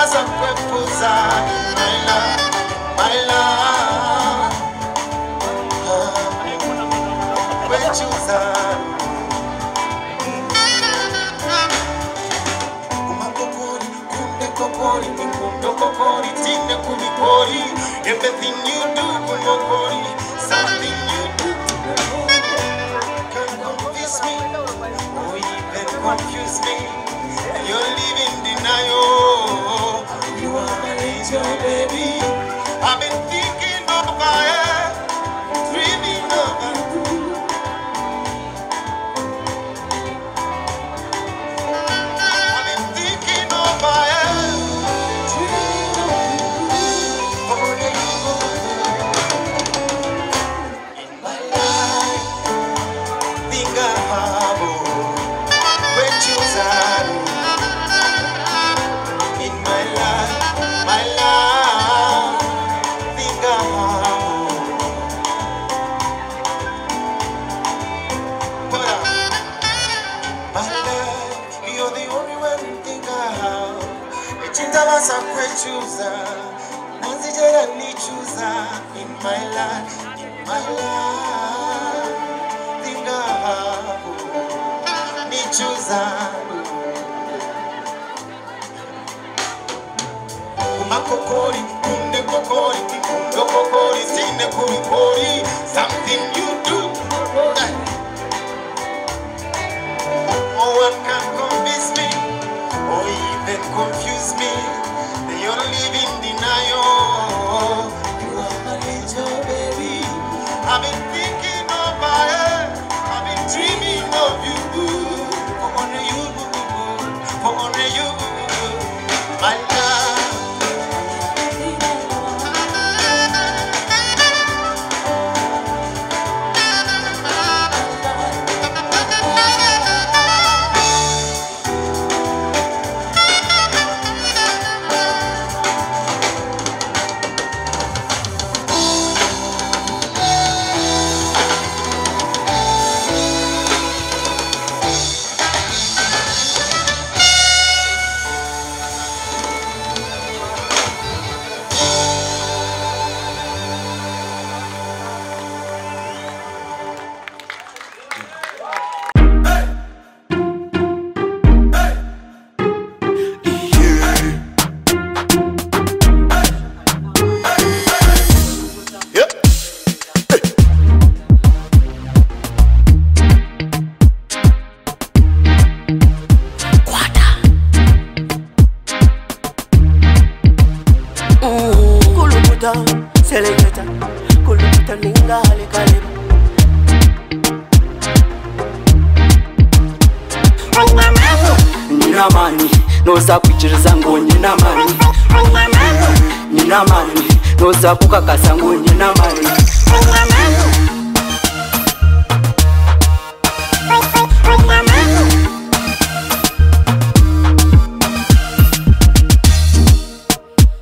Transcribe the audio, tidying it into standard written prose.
basa kwepuza my love kwechuza kumakokori kunde kokori kundo kokori tine kulikori everything you do kumokori something you do can confuse me or even confuse me. You're living denial. You are my angel, baby. I've been thinking over it, dreaming over you. I've been thinking over it, dreaming over you. In my life, think I have where you are. My love, think I'm my love, you're the only one think I have. Echindabasa kwechuza, nanzijera nichuza. In my life, think I have. Nichuza. Makokori, kunde kokori, kundo kokori, sine kurikori, something you do. No one can convince me, or even confuse me. They all live in denial. You are my angel, baby. I've been thinking about it. I've been dreaming of you. For only you, for only you, my love. Selecta, kuluta ninga hale kaleba. Nina mani, noza kuchiriza ngo nina mani. Nina mani, noza kukakasa ngo nina mani.